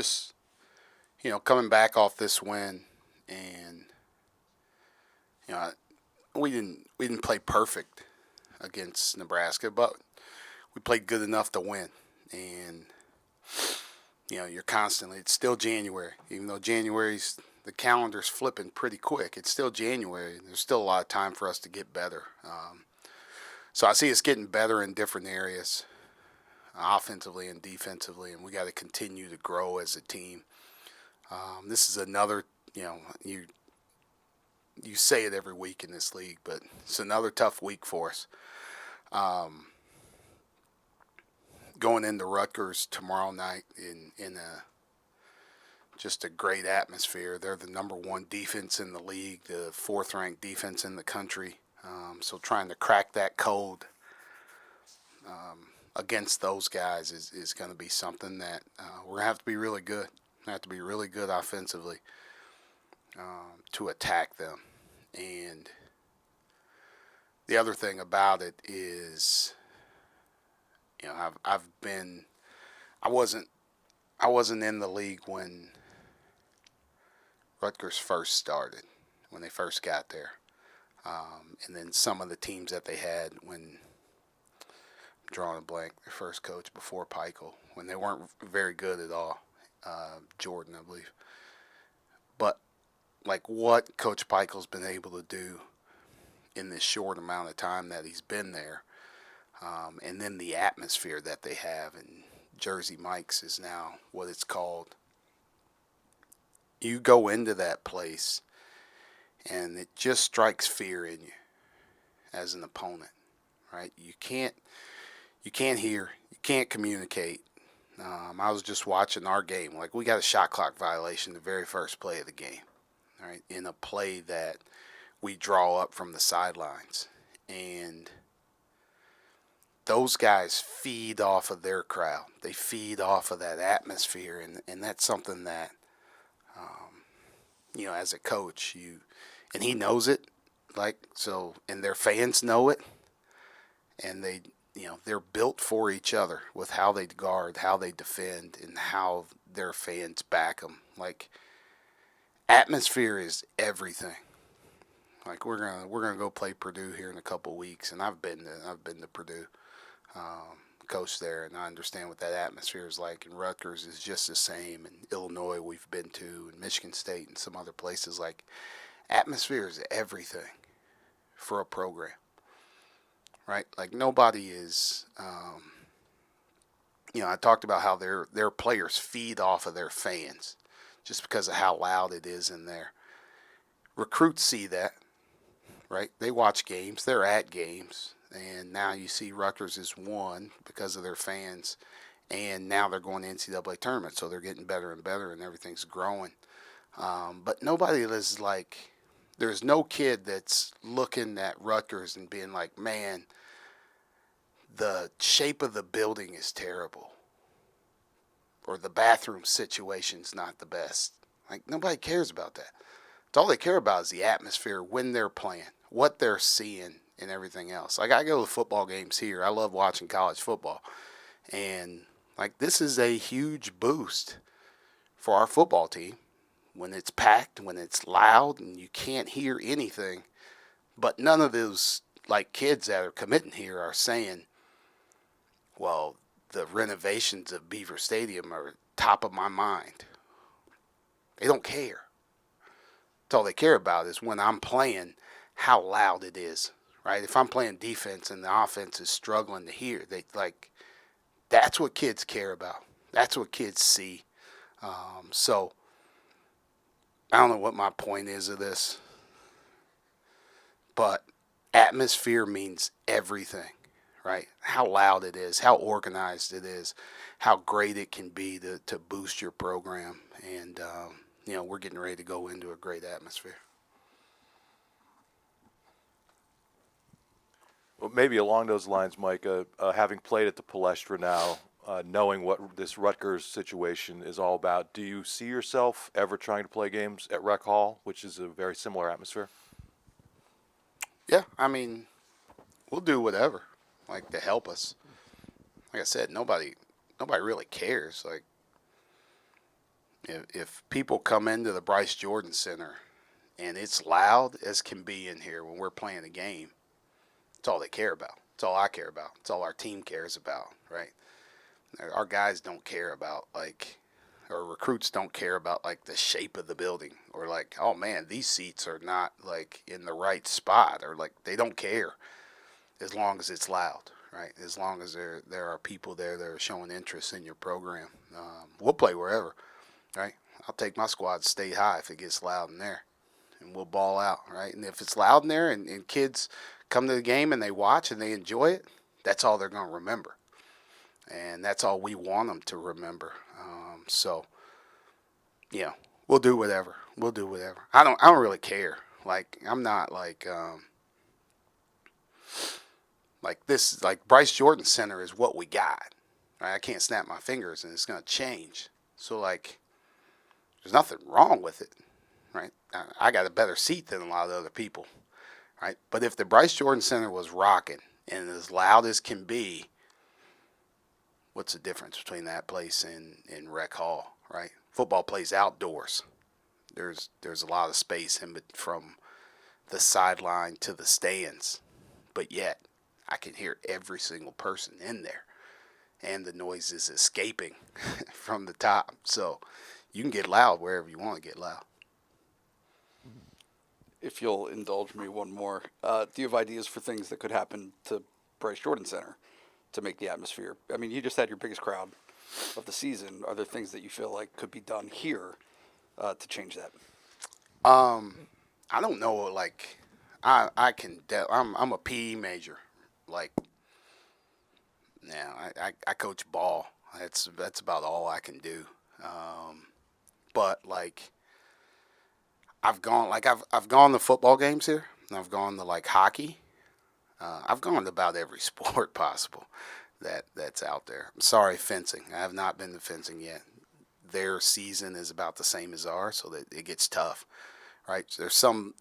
just, coming back off this win, and we didn't play perfect against Nebraska, but we played good enough to win. And you're constantly. It's still January, even though the calendar's flipping pretty quick. It's still January. There's still a lot of time for us to get better. So I see us getting better in different areas, offensively and defensively, and we got to continue to grow as a team. This is another, you say it every week in this league, but it's another tough week for us. Going into Rutgers tomorrow night in just a great atmosphere. They're the number one defense in the league, the fourth-ranked defense in the country. So trying to crack that code against those guys is going to be something that we're going to have to be really good. Have to be really good offensively to attack them. And the other thing about it is, I wasn't in the league when Rutgers first started, when they first got there. And then some of the teams that they had when, I'm drawing a blank, their first coach before Peichel, when they weren't very good at all. Jordan, I believe. But, what Coach Peichel's been able to do in this short amount of time that he's been there, and then the atmosphere that they have, and Jersey Mike's is now what it's called. You go into that place, and it just strikes fear in you as an opponent, right? You can't hear, you can't communicate. I was just watching our game. We got a shot clock violation the very first play of the game, right? In a play that we draw up from the sidelines. And those guys feed off of their crowd. They feed off of that atmosphere, and that's something that, as a coach, and he knows it, and their fans know it, and they're built for each other with how they guard, how they defend, and how their fans back them. Atmosphere is everything. We're gonna go play Purdue here in a couple of weeks, and I've been to Purdue, coached there, and I understand what that atmosphere is like. And Rutgers is just the same. And Illinois we've been to, and Michigan State, and some other places. Atmosphere is everything for a program. Right? Nobody is, I talked about how their players feed off of their fans just because of how loud it is in there. Recruits see that, right? They watch games. They're at games. And now you see Rutgers is won because of their fans. And now they're going to NCAA tournament, so they're getting better and better, and everything's growing. But nobody is there's no kid that's looking at Rutgers and being like, man, the shape of the building is terrible, or the bathroom situation's not the best. Nobody cares about that. It's all they care about is the atmosphere when they're playing, what they're seeing, and everything else. I go to football games here. I love watching college football. And, this is a huge boost for our football team. When it's packed, when it's loud, and you can't hear anything. But none of those kids that are committing here are saying, well, the renovations of Beaver Stadium are top of my mind. They don't care. That's all they care about is when I'm playing, how loud it is, right? If I'm playing defense and the offense is struggling to hear, that's what kids care about. That's what kids see. So I don't know what my point is of this, but atmosphere means everything, right? How loud it is, how organized it is, how great it can be to boost your program. And, we're getting ready to go into a great atmosphere. Well, maybe along those lines, Micah, having played at the Palestra now, knowing what this Rutgers situation is all about, do you see yourself ever trying to play games at Rec Hall, which is a very similar atmosphere? Yeah, we'll do whatever, to help us. Like I said, nobody really cares. If people come into the Bryce Jordan Center and it's loud as can be in here when we're playing a game, it's all they care about. It's all I care about. It's all our team cares about, right? Our guys don't care about or recruits don't care about like the shape of the building or like, oh man, these seats are not like in the right spot, or like they don't care as long as it's loud, right? As long as there are people there that are showing interest in your program. We'll play wherever, right? I'll take my squad to State High if it gets loud in there, and we'll ball out, right? And if it's loud in there and kids come to the game and they watch and they enjoy it, that's all they're going to remember. And that's all we want them to remember. So, we'll do whatever. We'll do whatever. I don't really care. Like, I'm not like this. Like Bryce Jordan Center is what we got. Right? I can't snap my fingers and it's gonna change. So like, there's nothing wrong with it, right? I got a better seat than a lot of other people, right? But if the Bryce Jordan Center was rocking and as loud as can be, what's the difference between that place and Rec Hall, right? Football plays outdoors. There's a lot of space from the sideline to the stands, but yet I can hear every single person in there, and the noise is escaping from the top. So you can get loud wherever you want to get loud. If you'll indulge me one more, do you have ideas for things that could happen to Bryce Jordan Center to make the atmosphere? I mean, you just had your biggest crowd of the season. Are there things that you feel like could be done here to change that? I don't know. Like, I'm a PE major. Like, yeah, I coach ball. That's about all I can do. But like, I've gone to football games here. And I've gone to like hockey. I've gone to about every sport possible that's out there. I'm sorry, fencing. I have not been to fencing yet. Their season is about the same as ours, so that it gets tough, right? There's some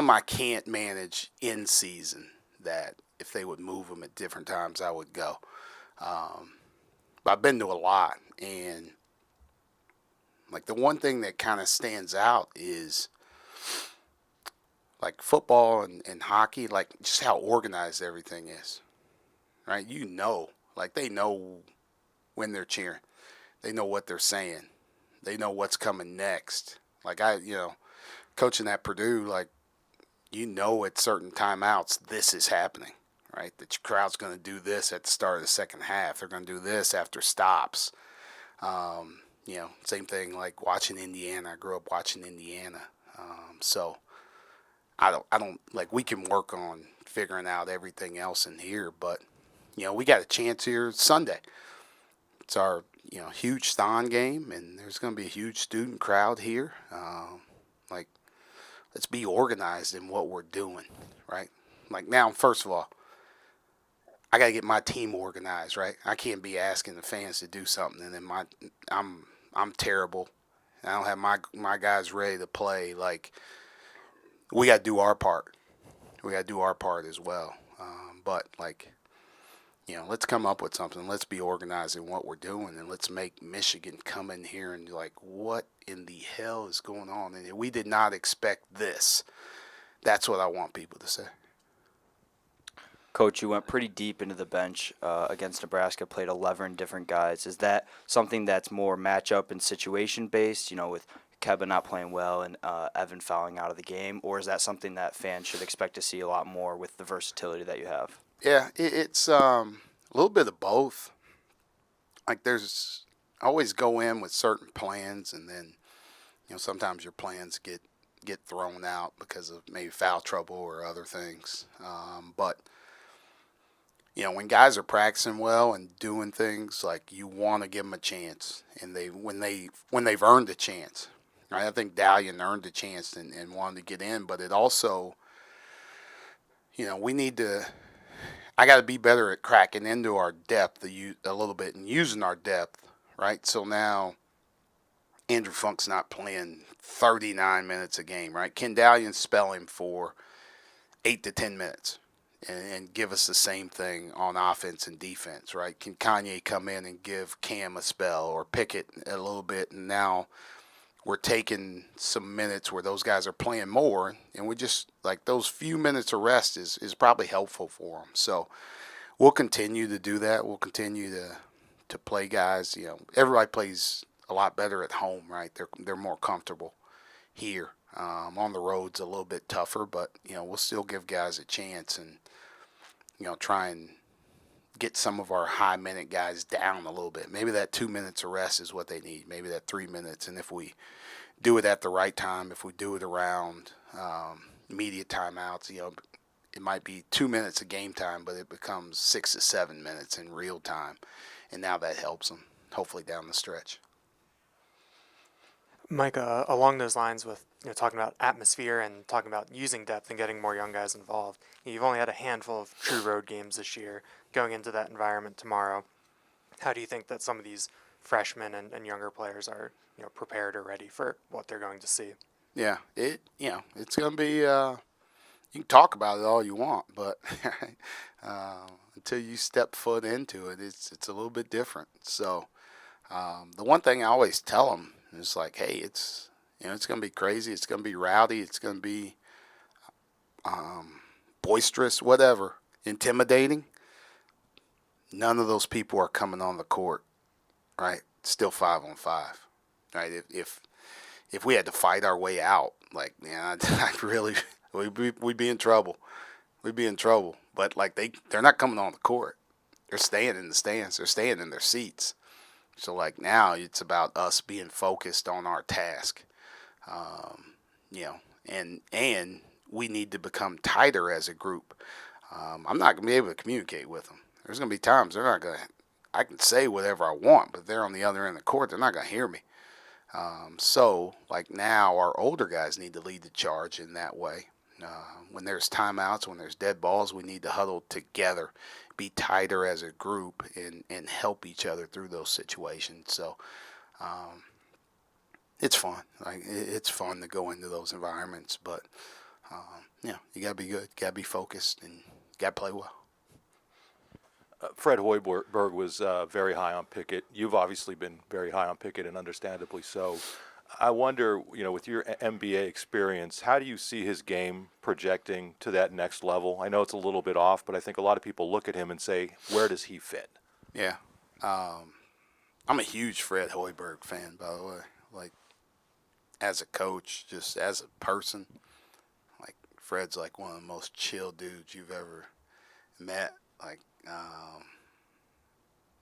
I can't manage in season that if they would move them at different times, I would go. But I've been to a lot, and like the one thing that kind of stands out is like football and hockey, like just how organized everything is, right? Like they know when they're cheering, they know what they're saying, they know what's coming next. Like coaching at Purdue, like at certain timeouts this is happening, right? That your crowd's going to do this at the start of the second half. They're going to do this after stops. Same thing like watching Indiana. I grew up watching Indiana, so. I don't like we can work on figuring out everything else in here, but we got a chance here Sunday. It's our huge Stan game, and there's going to be a huge student crowd here. Let's be organized in what we're doing, right? Like now, first of all, I got to get my team organized, right? I can't be asking the fans to do something and then I'm terrible. I don't have my guys ready to play. Like, we got to do our part. We got to do our part as well. But let's come up with something. Let's be organized in what we're doing, and let's make Michigan come in here and like, what in the hell is going on? And we did not expect this. That's what I want people to say. Coach, you went pretty deep into the bench against Nebraska, played 11 different guys. Is that something that's more matchup and situation based, with Keba not playing well and Evan fouling out of the game, or is that something that fans should expect to see a lot more with the versatility that you have? Yeah, it's a little bit of both. Like there's always go in with certain plans, and then sometimes your plans get thrown out because of maybe foul trouble or other things. But when guys are practicing well and doing things, like you want to give them a chance, and when they've earned a chance. Right? I think Dalian earned a chance and wanted to get in, but it also, we need to. I got to be better at cracking into our depth a little bit and using our depth, right? So now Andrew Funk's not playing 39 minutes a game, right? Can Dalian spell him for 8 to 10 minutes and give us the same thing on offense and defense, right? Can Kanye come in and give Cam a spell or Pickett a little bit, and now we're taking some minutes where those guys are playing more, and we just like those few minutes of rest is probably helpful for them. So we'll continue to do that. We'll continue to play guys. Everybody plays a lot better at home, right? They're more comfortable here. On the road's a little bit tougher, but we'll still give guys a chance and try and get some of our high minute guys down a little bit. Maybe that 2 minutes of rest is what they need. Maybe that 3 minutes, and if we do it at the right time, if we do it around media timeouts, it might be 2 minutes of game time, but it becomes 6 to 7 minutes in real time, and now that helps them hopefully down the stretch. Mike, along those lines with talking about atmosphere and talking about using depth and getting more young guys involved, you've only had a handful of true road games this year. Going into that environment tomorrow, how do you think that some of these freshmen and younger players are prepared or ready for what they're going to see? Yeah, it's going to be. You can talk about it all you want, but until you step foot into it, it's a little bit different. So the one thing I always tell them is like, hey, it's going to be crazy. It's going to be rowdy. It's going to be boisterous, whatever, intimidating. None of those people are coming on the court, right? Still 5-on-5, right? If we had to fight our way out, like, man, I'd really, we'd be in trouble. We'd be in trouble. But like they're not coming on the court. They're staying in the stands. They're staying in their seats. So like now it's about us being focused on our task, and we need to become tighter as a group. I'm not gonna be able to communicate with them. There's gonna be times they're not gonna. I can say whatever I want, but they're on the other end of the court. They're not gonna hear me. So like now our older guys need to lead the charge in that way. When there's timeouts, when there's dead balls, we need to huddle together, be tighter as a group, and help each other through those situations. So it's fun. Like it's fun to go into those environments, but you gotta be good, you gotta be focused, and you gotta play well. Fred Hoiberg was very high on Pickett. You've obviously been very high on Pickett, and understandably so. I wonder, with your NBA experience, how do you see his game projecting to that next level? I know it's a little bit off, but I think a lot of people look at him and say, where does he fit? Yeah. I'm a huge Fred Hoiberg fan, by the way. Like, as a coach, just as a person, like, Fred's like one of the most chill dudes you've ever met. Like,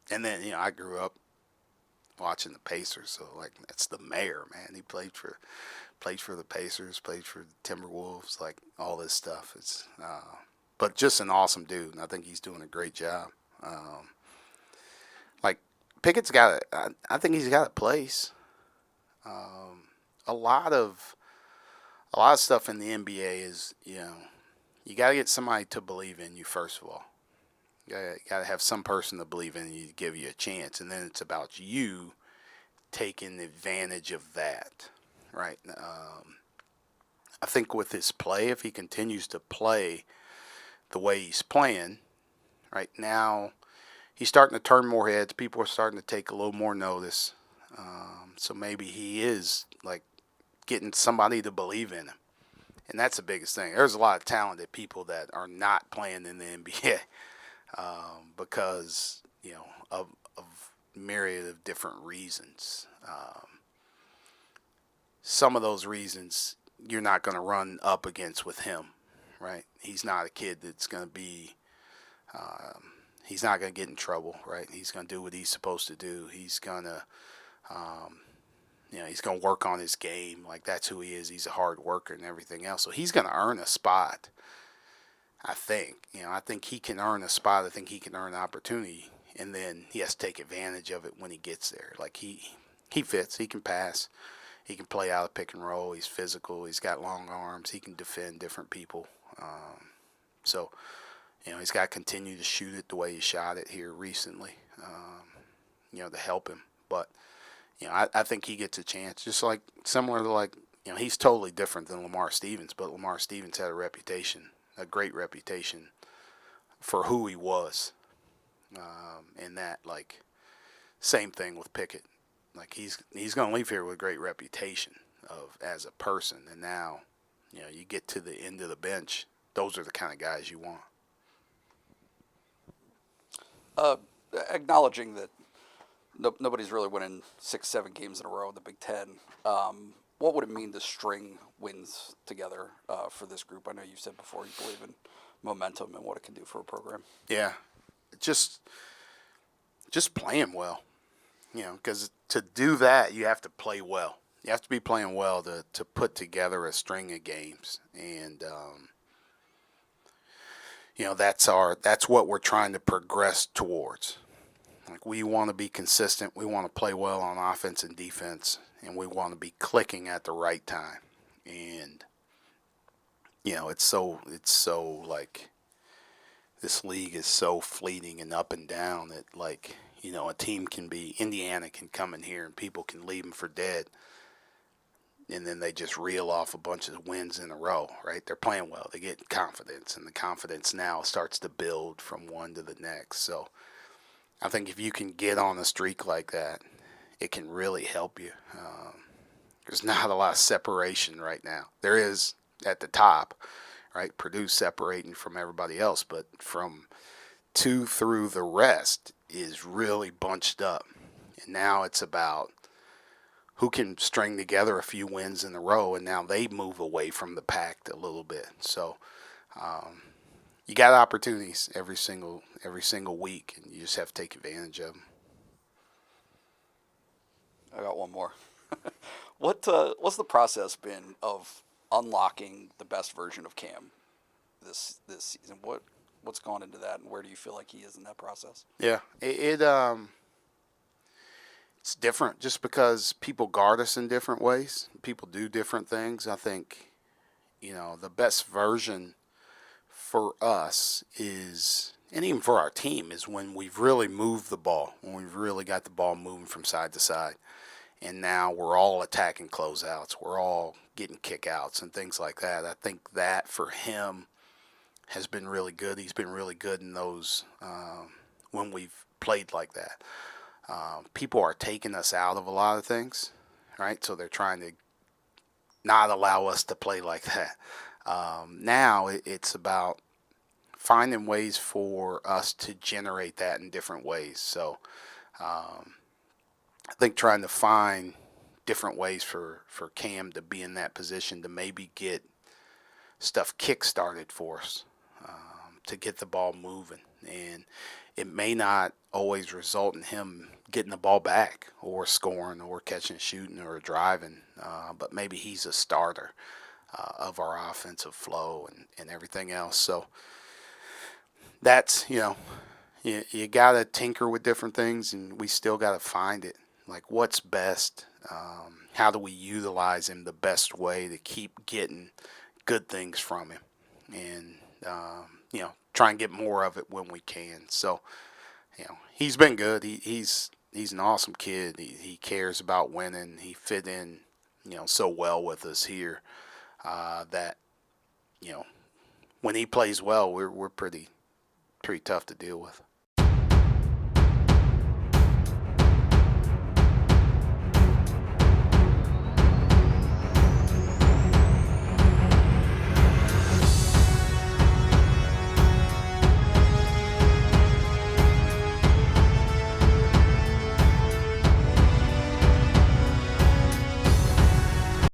and then, I grew up watching the Pacers, so like that's the mayor, man. He played for the Pacers, played for the Timberwolves, like all this stuff. It's but just an awesome dude, and I think he's doing a great job. Like Pickett's got I think he's got a place. A lot of stuff in the NBA is you got to get somebody to believe in you first of all. You got to have some person to believe in you to give you a chance, and then it's about you taking advantage of that, right? I think with his play, if he continues to play the way he's playing right now, he's starting to turn more heads. People are starting to take a little more notice. So maybe he is like getting somebody to believe in him, and that's the biggest thing. There's a lot of talented people that are not playing in the NBA. Because of myriad of different reasons. Some of those reasons you're not going to run up against with him, right? He's not a kid that's going to be. He's not going to get in trouble, right? He's going to do what he's supposed to do. He's going to, he's going to work on his game. Like that's who he is. He's a hard worker and everything else. So he's going to earn a spot. I think he can earn a spot. I think he can earn an opportunity, and then he has to take advantage of it when he gets there. Like he fits. He can pass. He can play out of pick and roll. He's physical. He's got long arms. He can defend different people. So he's got to continue to shoot it the way he shot it here recently. To help him. But I think he gets a chance. Just like similar to he's totally different than Lamar Stevens, but Lamar Stevens had a great reputation for who he was. And that, like, same thing with Pickett. Like he's going to leave here with a great reputation of as a person. And now, you get to the end of the bench. Those are the kind of guys you want. Acknowledging that nobody's really winning 6-7 games in a row in the Big Ten. What would it mean to string wins together for this group? I know you said before you believe in momentum and what it can do for a program. Yeah, just playing well. Because to do that, you have to play well. You have to be playing well to put together a string of games, and that's what we're trying to progress towards. Like, we want to be consistent. We want to play well on offense and defense, and we want to be clicking at the right time. And it's so like this league is so fleeting and up and down that, like, a team can be, Indiana can come in here and people can leave them for dead, and then they just reel off a bunch of wins in a row, right? They're playing well. They get confidence, and the confidence now starts to build from one to the next. So I think if you can get on a streak like that, it can really help you. There's not a lot of separation right now. There is at the top, right? Purdue separating from everybody else, but from 2 through the rest is really bunched up. And now it's about who can string together a few wins in a row, and now they move away from the pack a little bit. So you got opportunities every single week, and you just have to take advantage of them. I got one more. What's the process been of unlocking the best version of Cam this season? What's gone into that, and where do you feel like he is in that process? Yeah, it's different just because people guard us in different ways. People do different things. I think, the best version for us is, and even for our team, is when we've really moved the ball, when we've really got the ball moving from side to side. And now we're all attacking closeouts. We're all getting kickouts and things like that. I think that for him has been really good. He's been really good in those when we've played like that. People are taking us out of a lot of things, right? So they're trying to not allow us to play like that. Now it's about finding ways for us to generate that in different ways. So I think trying to find different ways for Cam to be in that position to maybe get stuff kick-started for us, to get the ball moving. And it may not always result in him getting the ball back or scoring or catching, shooting, or driving, but maybe he's a starter of our offensive flow and everything else. So that's, you got to tinker with different things, and we still got to find it. Like, what's best? How do we utilize him the best way to keep getting good things from him? And, try and get more of it when we can. So, he's been good. He's an awesome kid. He cares about winning. He fit in, so well with us here that, when he plays well, we're pretty tough to deal with.